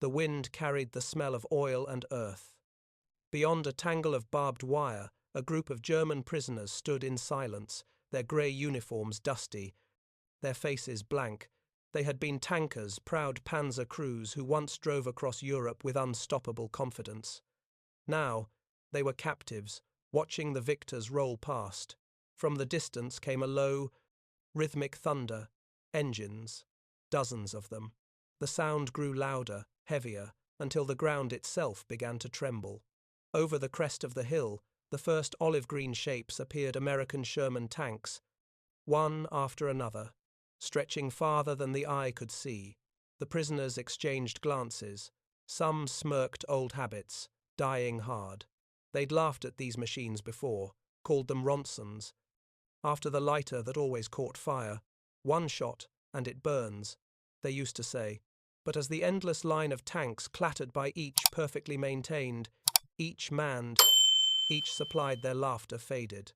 The wind carried the smell of oil and earth. Beyond a tangle of barbed wire, a group of German prisoners stood in silence, their grey uniforms dusty, their faces blank. They had been tankers, proud panzer crews who once drove across Europe with unstoppable confidence. Now, they were captives, watching the victors roll past. From the distance came a low, rhythmic thunder, engines, dozens of them. The sound grew louder, heavier, until the ground itself began to tremble. Over the crest of the hill, the first olive-green shapes appeared, American Sherman tanks, one after another, stretching farther than the eye could see. The prisoners exchanged glances. Some smirked old habits, dying hard. They'd laughed at these machines before, called them Ronsons. After the lighter that always caught fire, one shot and it burns, they used to say. But as the endless line of tanks clattered by, each perfectly maintained, each manned, each supplied, their laughter faded.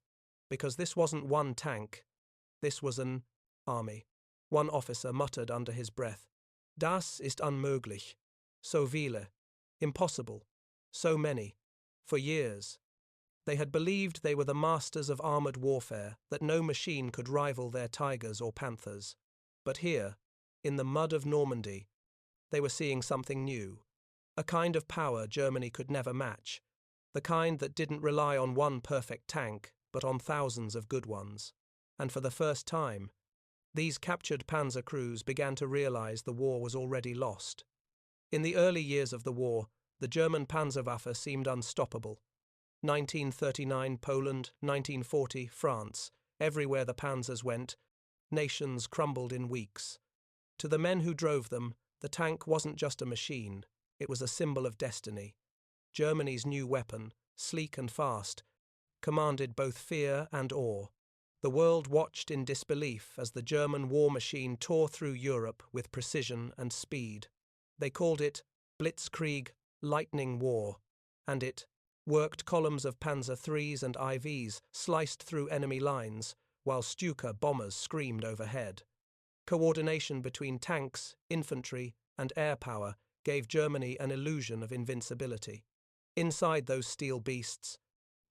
Because this wasn't one tank, this was an army. One officer muttered under his breath, "Das ist unmöglich. So viele. Impossible. So many. For years." They had believed they were the masters of armoured warfare, that no machine could rival their Tigers or Panthers. But here, in the mud of Normandy, they were seeing something new. A kind of power Germany could never match. The kind that didn't rely on one perfect tank, but on thousands of good ones. And for the first time, these captured panzer crews began to realize the war was already lost. In the early years of the war, the German Panzerwaffe seemed unstoppable. 1939 Poland, 1940 France, everywhere the panzers went, nations crumbled in weeks. To the men who drove them, the tank wasn't just a machine, it was a symbol of destiny. Germany's new weapon, sleek and fast, commanded both fear and awe. The world watched in disbelief as the German war machine tore through Europe with precision and speed. They called it Blitzkrieg, lightning war, and it worked. Columns of Panzer IIIs and IVs sliced through enemy lines, while Stuka bombers screamed overhead. Coordination between tanks, infantry, and air power gave Germany an illusion of invincibility. Inside those steel beasts,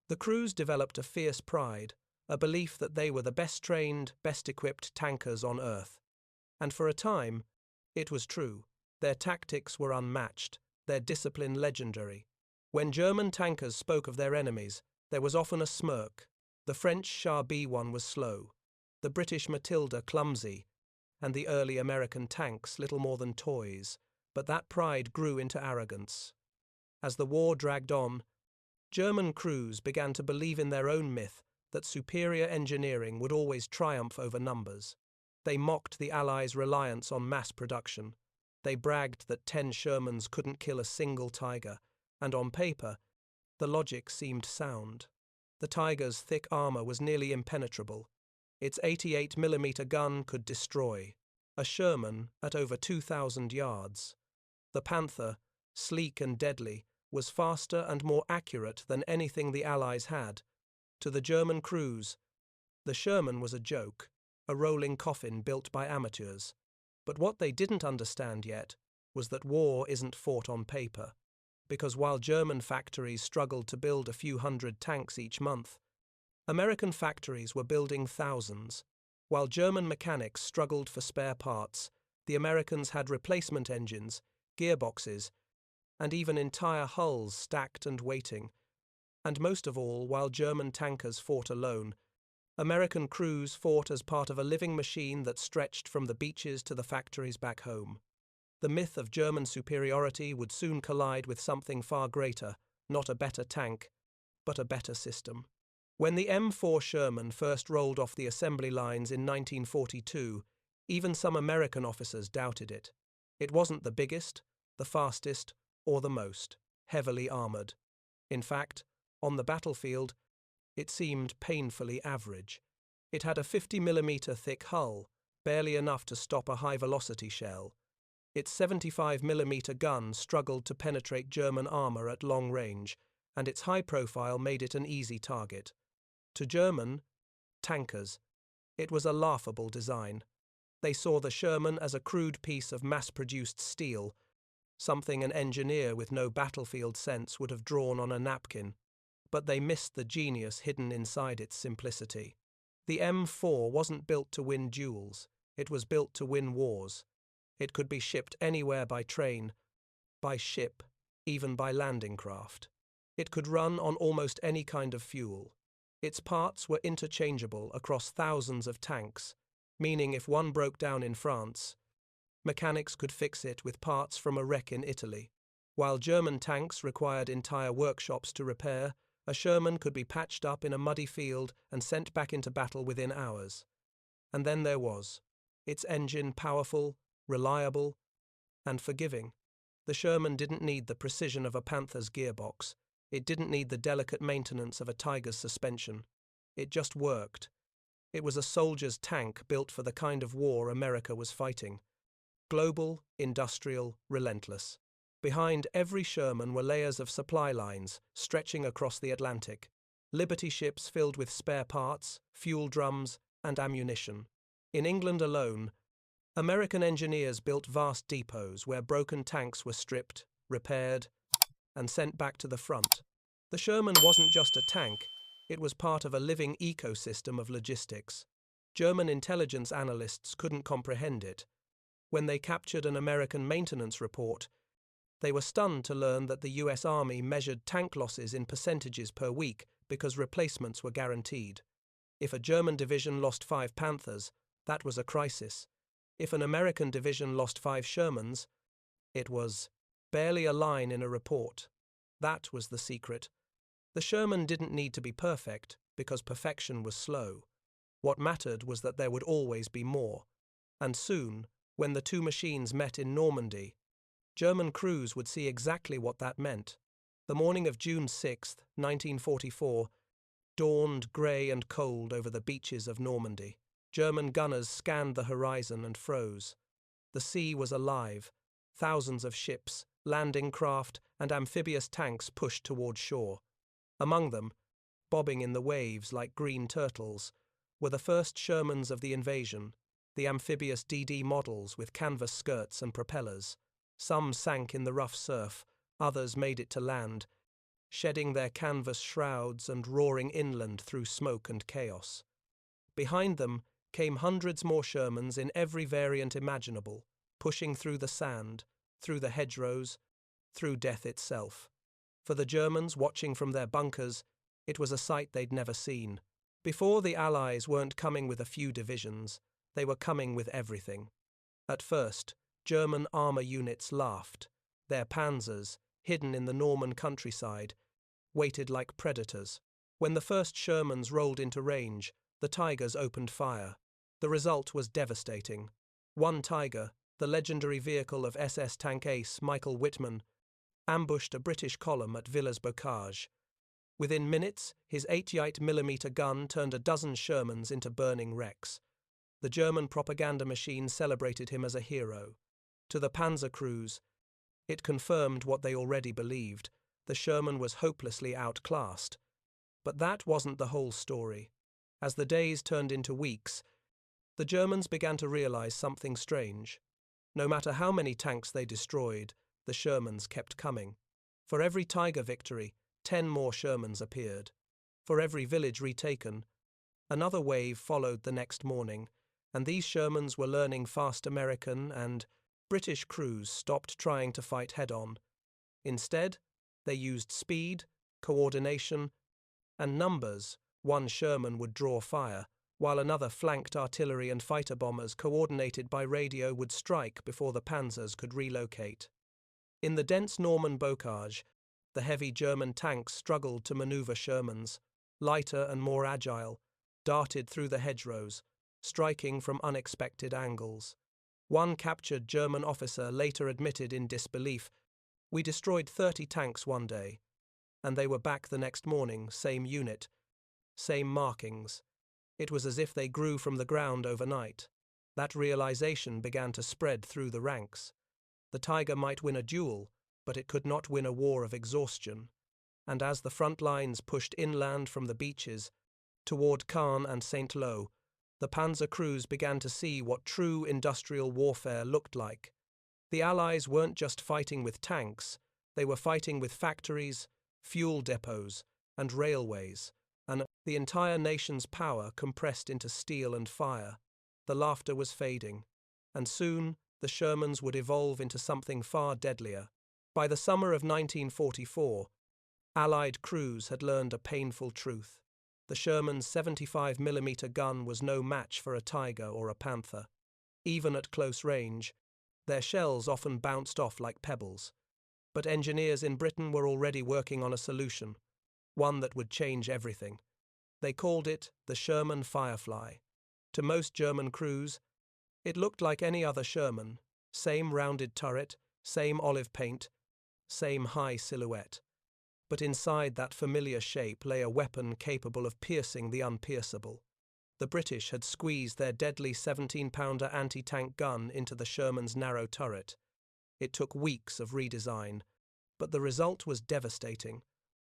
the crews developed a fierce pride, a belief that they were the best-trained, best-equipped tankers on Earth. And for a time, it was true. Their tactics were unmatched, their discipline legendary. When German tankers spoke of their enemies, there was often a smirk. The French Char B1 was slow, the British Matilda clumsy, and the early American tanks little more than toys. But that pride grew into arrogance. As the war dragged on, German crews began to believe in their own myth that superior engineering would always triumph over numbers. They mocked the Allies' reliance on mass production. They bragged that 10 Shermans couldn't kill a single Tiger, and on paper, the logic seemed sound. The Tiger's thick armour was nearly impenetrable. Its 88mm gun could destroy. A Sherman at over 2,000 yards. The Panther, sleek and deadly, was faster and more accurate than anything the Allies had. To the German crews, the Sherman was a joke, a rolling coffin built by amateurs. But what they didn't understand yet was that war isn't fought on paper. Because while German factories struggled to build a few hundred tanks each month, American factories were building thousands. While German mechanics struggled for spare parts, the Americans had replacement engines, gearboxes, and even entire hulls stacked and waiting. And most of all, while German tankers fought alone, American crews fought as part of a living machine that stretched from the beaches to the factories back home. The myth of German superiority would soon collide with something far greater, not a better tank, but a better system. When the M4 Sherman first rolled off the assembly lines in 1942, even some American officers doubted it. It wasn't the biggest, the fastest, or the most heavily armoured. In fact, on the battlefield, it seemed painfully average. It had a 50mm thick hull, barely enough to stop a high-velocity shell. Its 75mm gun struggled to penetrate German armour at long range, and its high profile made it an easy target. To German tankers, it was a laughable design. They saw the Sherman as a crude piece of mass-produced steel, something an engineer with no battlefield sense would have drawn on a napkin, but they missed the genius hidden inside its simplicity. The M4 wasn't built to win duels, it was built to win wars. It could be shipped anywhere by train, by ship, even by landing craft. It could run on almost any kind of fuel. Its parts were interchangeable across thousands of tanks, meaning if one broke down in France, mechanics could fix it with parts from a wreck in Italy. While German tanks required entire workshops to repair, a Sherman could be patched up in a muddy field and sent back into battle within hours. And then there was its engine, powerful, reliable, and forgiving. The Sherman didn't need the precision of a Panther's gearbox. It didn't need the delicate maintenance of a Tiger's suspension. It just worked. It was a soldier's tank built for the kind of war America was fighting. Global, industrial, relentless. Behind every Sherman were layers of supply lines stretching across the Atlantic. Liberty ships filled with spare parts, fuel drums, and ammunition. In England alone, American engineers built vast depots where broken tanks were stripped, repaired, and sent back to the front. The Sherman wasn't just a tank, it was part of a living ecosystem of logistics. German intelligence analysts couldn't comprehend it. When they captured an American maintenance report, they were stunned to learn that the US Army measured tank losses in percentages per week because replacements were guaranteed. If a German division lost 5 Panthers, that was a crisis. If an American division lost 5 Shermans, it was barely a line in a report. That was the secret. The Sherman didn't need to be perfect, because perfection was slow. What mattered was that there would always be more. And soon, when the two machines met in Normandy, German crews would see exactly what that meant. The morning of June 6, 1944, dawned grey and cold over the beaches of Normandy. German gunners scanned the horizon and froze. The sea was alive. Thousands of ships, landing craft, and amphibious tanks pushed toward shore. Among them, bobbing in the waves like green turtles, were the first Shermans of the invasion, the amphibious DD models with canvas skirts and propellers. Some sank in the rough surf, others made it to land, shedding their canvas shrouds and roaring inland through smoke and chaos. Behind them came hundreds more Shermans in every variant imaginable, pushing through the sand, through the hedgerows, through death itself. For the Germans watching from their bunkers, it was a sight they'd never seen. Before, the Allies weren't coming with a few divisions, they were coming with everything. At first, German armour units laughed. Their panzers, hidden in the Norman countryside, waited like predators. When the first Shermans rolled into range, the Tigers opened fire. The result was devastating. One Tiger, the legendary vehicle of SS tank ace Michael Wittmann, ambushed a British column at Villers-Bocage. Within minutes, his 88mm gun turned a dozen Shermans into burning wrecks. The German propaganda machine celebrated him as a hero. To the panzer crews, it confirmed what they already believed: the Sherman was hopelessly outclassed. But that wasn't the whole story. As the days turned into weeks, the Germans began to realize something strange. No matter how many tanks they destroyed, the Shermans kept coming. For every Tiger victory, 10 more Shermans appeared. For every village retaken, another wave followed the next morning, and these Shermans were learning fast American and British crews stopped trying to fight head-on. Instead, they used speed, coordination, and numbers. One Sherman would draw fire, while another flanked artillery and fighter bombers coordinated by radio would strike before the panzers could relocate. In the dense Norman bocage, the heavy German tanks struggled to maneuver Shermans, lighter and more agile, darted through the hedgerows, striking from unexpected angles. One captured German officer later admitted in disbelief, "We destroyed 30 tanks one day." And they were back the next morning, same unit, same markings. It was as if they grew from the ground overnight. That realization began to spread through the ranks. The Tiger might win a duel, but it could not win a war of exhaustion. And as the front lines pushed inland from the beaches, toward Caen and Saint-Lô, the panzer crews began to see what true industrial warfare looked like. The Allies weren't just fighting with tanks, they were fighting with factories, fuel depots, and railways, and the entire nation's power compressed into steel and fire. The laughter was fading, and soon the Shermans would evolve into something far deadlier. By the summer of 1944, Allied crews had learned a painful truth. The Sherman's 75mm gun was no match for a Tiger or a Panther. Even at close range, their shells often bounced off like pebbles. But engineers in Britain were already working on a solution, one that would change everything. They called it the Sherman Firefly. To most German crews, it looked like any other Sherman, same rounded turret, same olive paint, same high silhouette. But inside that familiar shape lay a weapon capable of piercing the unpierceable. The British had squeezed their deadly 17-pounder anti-tank gun into the Sherman's narrow turret. It took weeks of redesign, but the result was devastating.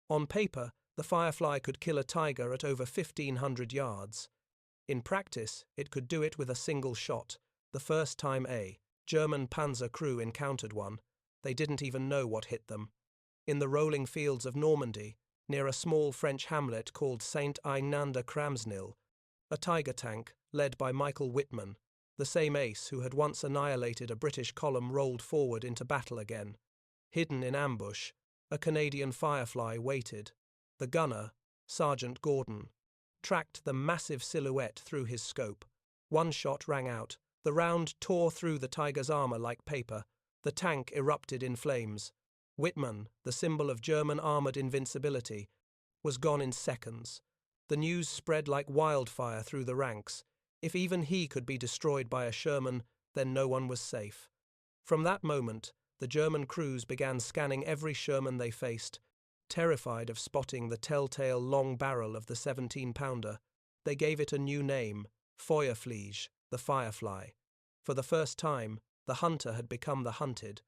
On paper, the Firefly could kill a Tiger at over 1,500 yards. In practice, it could do it with a single shot. The first time a German Panzer crew encountered one, they didn't even know what hit them. In the rolling fields of Normandy, near a small French hamlet called Saint-Einander-Cramsnil, a Tiger tank, led by Michael Whitman, the same ace who had once annihilated a British column, rolled forward into battle again. Hidden in ambush, a Canadian Firefly waited. The gunner, Sergeant Gordon, tracked the massive silhouette through his scope. One shot rang out. The round tore through the Tiger's armor like paper. The tank erupted in flames. Whitman, the symbol of German armored invincibility, was gone in seconds. The news spread like wildfire through the ranks. If even he could be destroyed by a Sherman, then no one was safe. From that moment, the German crews began scanning every Sherman they faced. Terrified of spotting the telltale long barrel of the 17-pounder, they gave it a new name, Feuerfliege, the Firefly. For the first time, the hunter had become the hunted.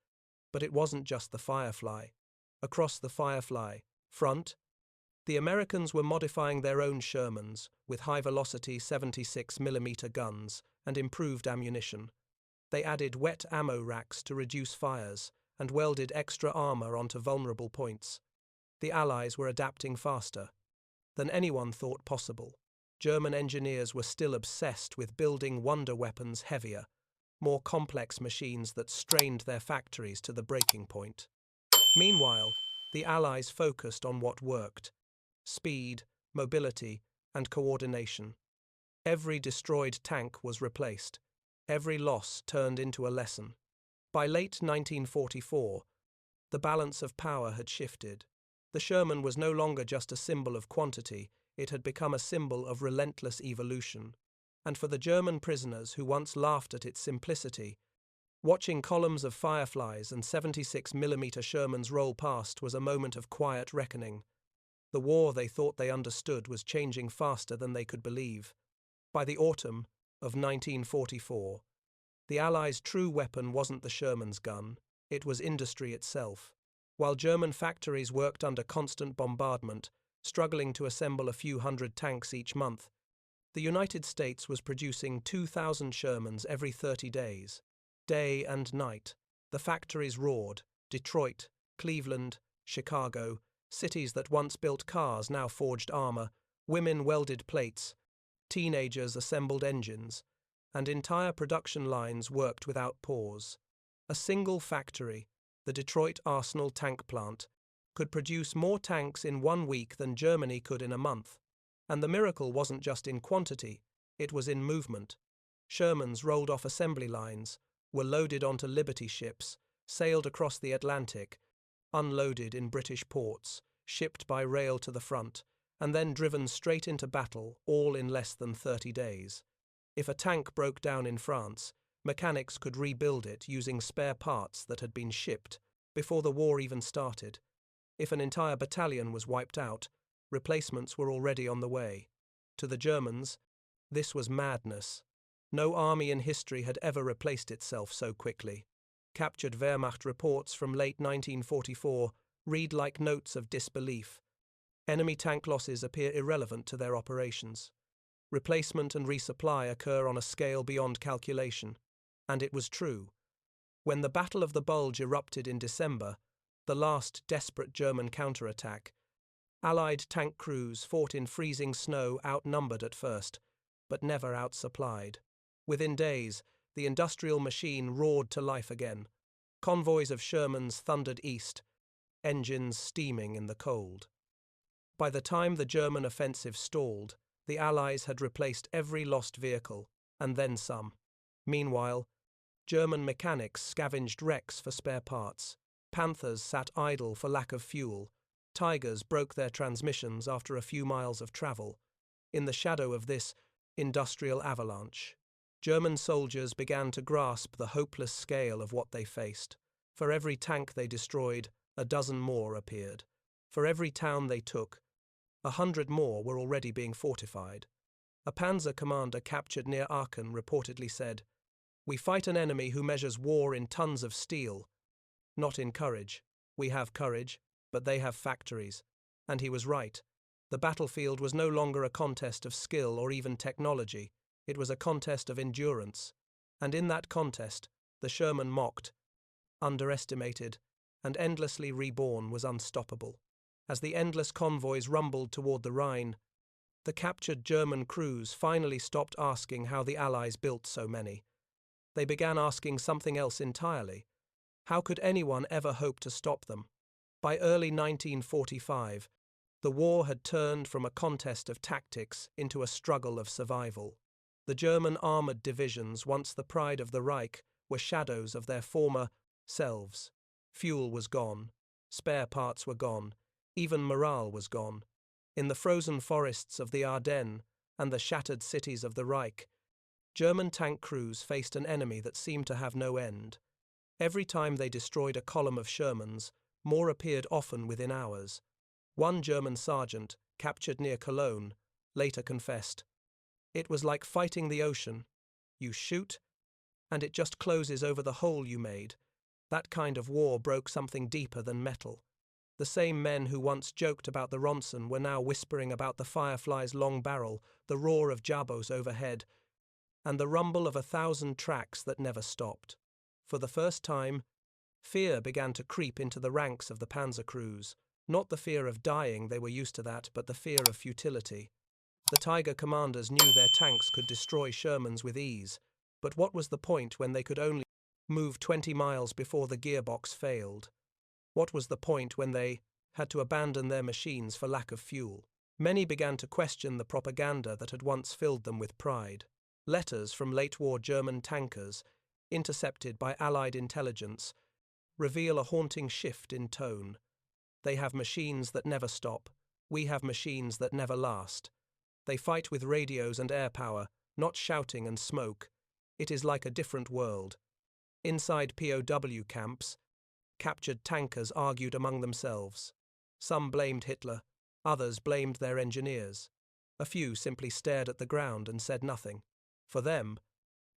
But it wasn't just the Firefly. Across the Firefly front, the Americans were modifying their own Shermans with high-velocity 76mm guns and improved ammunition. They added wet ammo racks to reduce fires and welded extra armor onto vulnerable points. The Allies were adapting faster than anyone thought possible. German engineers were still obsessed with building wonder weapons heavier, more complex machines that strained their factories to the breaking point. Meanwhile, the Allies focused on what worked: speed, mobility, and coordination. Every destroyed tank was replaced. Every loss turned into a lesson. By late 1944, the balance of power had shifted. The Sherman was no longer just a symbol of quantity, it had become a symbol of relentless evolution. And for the German prisoners who once laughed at its simplicity, watching columns of Fireflies and 76mm Shermans roll past was a moment of quiet reckoning. The war they thought they understood was changing faster than they could believe. By the autumn of 1944, the Allies' true weapon wasn't the Sherman's gun, it was industry itself. While German factories worked under constant bombardment, struggling to assemble a few hundred tanks each month, the United States was producing 2,000 Shermans every 30 days. Day and night, the factories roared. Detroit, Cleveland, Chicago, cities that once built cars now forged armor, women welded plates, teenagers assembled engines, and entire production lines worked without pause. A single factory, the Detroit Arsenal tank plant, could produce more tanks in 1 week than Germany could in a month. And the miracle wasn't just in quantity, it was in movement. Shermans rolled off assembly lines, were loaded onto Liberty ships, sailed across the Atlantic, unloaded in British ports, shipped by rail to the front, and then driven straight into battle, all in less than 30 days. If a tank broke down in France, mechanics could rebuild it using spare parts that had been shipped before the war even started. If an entire battalion was wiped out, replacements were already on the way. To the Germans, this was madness. No army in history had ever replaced itself so quickly. Captured Wehrmacht reports from late 1944 read like notes of disbelief. Enemy tank losses appear irrelevant to their operations. Replacement and resupply occur on a scale beyond calculation. And it was true. When the Battle of the Bulge erupted in December, the last desperate German counterattack, Allied tank crews fought in freezing snow, outnumbered at first, but never outsupplied. Within days, the industrial machine roared to life again. Convoys of Shermans thundered east, engines steaming in the cold. By the time the German offensive stalled, the Allies had replaced every lost vehicle, and then some. Meanwhile, German mechanics scavenged wrecks for spare parts. Panthers sat idle for lack of fuel. Tigers broke their transmissions after a few miles of travel. In the shadow of this industrial avalanche, German soldiers began to grasp the hopeless scale of what they faced. For every tank they destroyed, a dozen more appeared. For every town they took, 100 more were already being fortified. A panzer commander captured near Aachen reportedly said, "We fight an enemy who measures war in tons of steel, not in courage. We have courage, but they have factories." And he was right. The battlefield was no longer a contest of skill or even technology. It was a contest of endurance. And in that contest, the Sherman mocked, underestimated, and endlessly reborn was unstoppable. As the endless convoys rumbled toward the Rhine, the captured German crews finally stopped asking how the Allies built so many. They began asking something else entirely. How could anyone ever hope to stop them? By early 1945, the war had turned from a contest of tactics into a struggle of survival. The German armoured divisions, once the pride of the Reich, were shadows of their former selves. Fuel was gone, spare parts were gone, even morale was gone. In the frozen forests of the Ardennes and the shattered cities of the Reich, German tank crews faced an enemy that seemed to have no end. Every time they destroyed a column of Shermans, more appeared, often within hours. One German sergeant, captured near Cologne, later confessed, "It was like fighting the ocean. You shoot, and it just closes over the hole you made. That kind of war broke something deeper than metal." The same men who once joked about the Ronson were now whispering about the Firefly's long barrel, the roar of jabos overhead, and the rumble of 1,000 tracks that never stopped. For the first time, fear began to creep into the ranks of the panzer crews. Not the fear of dying, they were used to that, but the fear of futility. The Tiger commanders knew their tanks could destroy Shermans with ease, but what was the point when they could only move 20 miles before the gearbox failed? What was the point when they had to abandon their machines for lack of fuel? Many began to question the propaganda that had once filled them with pride. Letters from late-war German tankers, intercepted by Allied intelligence, reveal a haunting shift in tone. They have machines that never stop. We have machines that never last. They fight with radios and air power, not shouting and smoke. It is like a different world. Inside POW camps, captured tankers argued among themselves. Some blamed Hitler, others blamed their engineers. A few simply stared at the ground and said nothing. For them,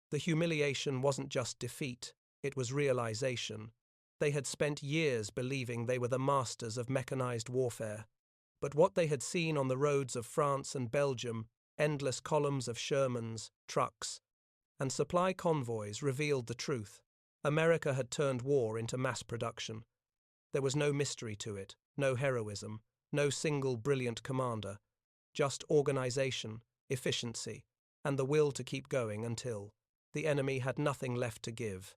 the humiliation wasn't just defeat, it was realization. They had spent years believing they were the masters of mechanized warfare. But what they had seen on the roads of France and Belgium, endless columns of Shermans, trucks, and supply convoys, revealed the truth. America had turned war into mass production. There was no mystery to it, no heroism, no single brilliant commander, just organization, efficiency, and the will to keep going until the enemy had nothing left to give.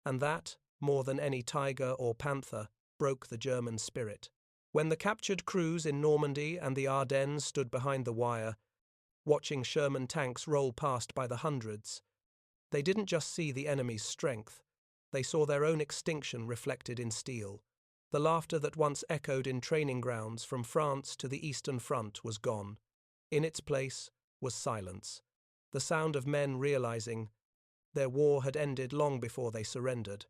And that, more than any Tiger or Panther, broke the German spirit. When the captured crews in Normandy and the Ardennes stood behind the wire, watching Sherman tanks roll past by the hundreds, they didn't just see the enemy's strength, they saw their own extinction reflected in steel. The laughter that once echoed in training grounds from France to the Eastern Front was gone. In its place was silence, the sound of men realizing their war had ended long before they surrendered.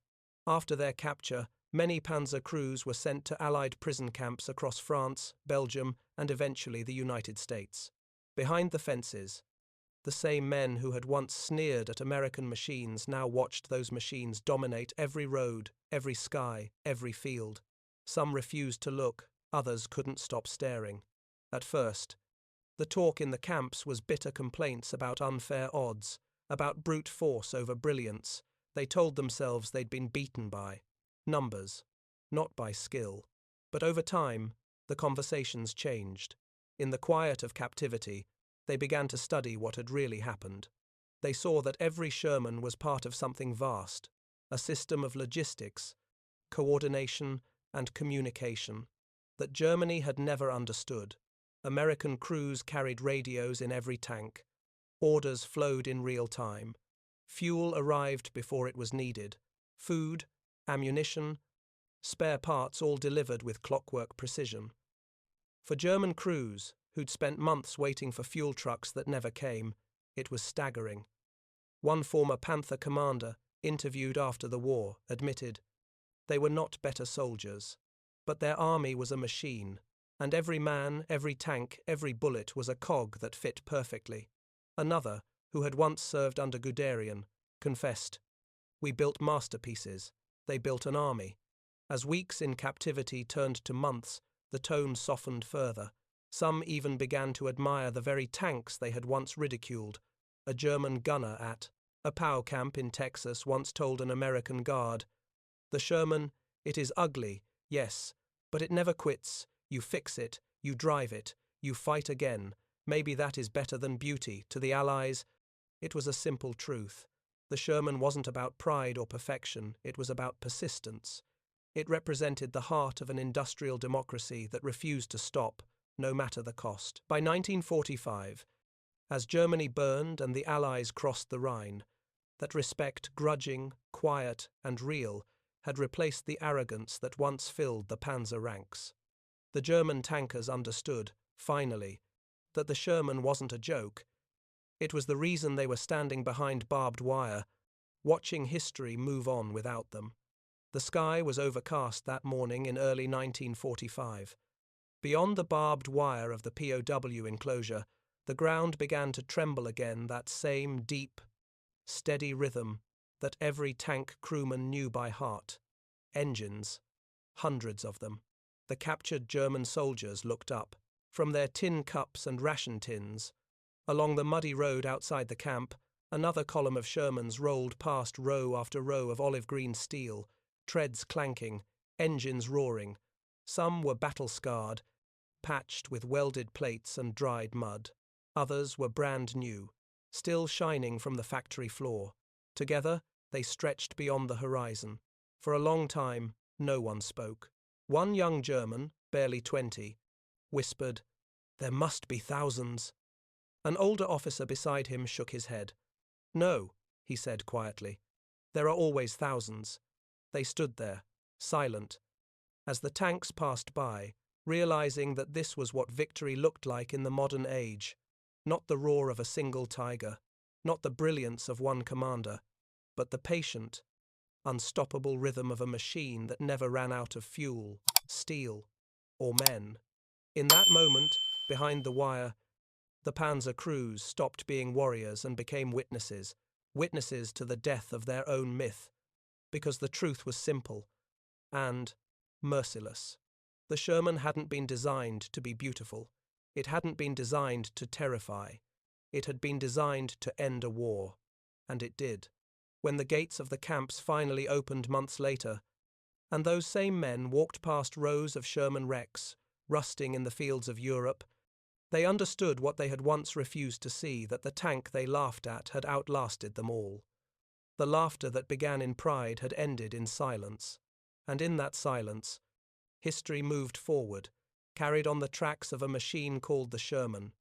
After their capture, many panzer crews were sent to Allied prison camps across France, Belgium, and eventually the United States. Behind the fences, the same men who had once sneered at American machines now watched those machines dominate every road, every sky, every field. Some refused to look, others couldn't stop staring. At first, the talk in the camps was bitter complaints about unfair odds, about brute force over brilliance, They told themselves they'd been beaten by numbers, not by skill. But over time, the conversations changed. In the quiet of captivity, they began to study what had really happened. They saw that every Sherman was part of something vast, a system of logistics, coordination, and communication that Germany had never understood. American crews carried radios in every tank. Orders flowed in real time. Fuel arrived before it was needed. Food, ammunition, spare parts all delivered with clockwork precision. For German crews, who'd spent months waiting for fuel trucks that never came, it was staggering. One former Panther commander, interviewed after the war, admitted they were not better soldiers, but their army was a machine, and every man, every tank, every bullet was a cog that fit perfectly. Another, who had once served under Guderian, confessed, "We built masterpieces, they built an army." As weeks in captivity turned to months, the tone softened further. Some even began to admire the very tanks they had once ridiculed. A German gunner at a POW camp in Texas once told an American guard, "The Sherman, it is ugly, yes, but it never quits. You fix it, you drive it, you fight again. Maybe that is better than beauty." To the Allies, it was a simple truth. The Sherman wasn't about pride or perfection, it was about persistence. It represented the heart of an industrial democracy that refused to stop, no matter the cost. By 1945, as Germany burned and the Allies crossed the Rhine, that respect, grudging, quiet, and real, had replaced the arrogance that once filled the panzer ranks. The German tankers understood, finally, that the Sherman wasn't a joke. It was the reason they were standing behind barbed wire, watching history move on without them. The sky was overcast that morning in early 1945. Beyond the barbed wire of the POW enclosure, the ground began to tremble again, that same deep, steady rhythm that every tank crewman knew by heart. Engines, hundreds of them. The captured German soldiers looked up, from their tin cups and ration tins. Along the muddy road outside the camp, another column of Shermans rolled past row after row of olive-green steel, treads clanking, engines roaring. Some were battle-scarred, patched with welded plates and dried mud. Others were brand new, still shining from the factory floor. Together, they stretched beyond the horizon. For a long time, no one spoke. One young German, barely 20, whispered, "There must be thousands." An older officer beside him shook his head. "No," he said quietly. "There are always thousands." They stood there, silent, as the tanks passed by, realizing that this was what victory looked like in the modern age. Not the roar of a single tiger, not the brilliance of one commander, but the patient, unstoppable rhythm of a machine that never ran out of fuel, steel, or men. In that moment, behind the wire, the Panzer crews stopped being warriors and became witnesses, witnesses to the death of their own myth, because the truth was simple and merciless. The Sherman hadn't been designed to be beautiful. It hadn't been designed to terrify. It had been designed to end a war. And it did. When the gates of the camps finally opened months later, and those same men walked past rows of Sherman wrecks, rusting in the fields of Europe, they understood what they had once refused to see, that the tank they laughed at had outlasted them all. The laughter that began in pride had ended in silence, and in that silence, history moved forward, carried on the tracks of a machine called the Sherman.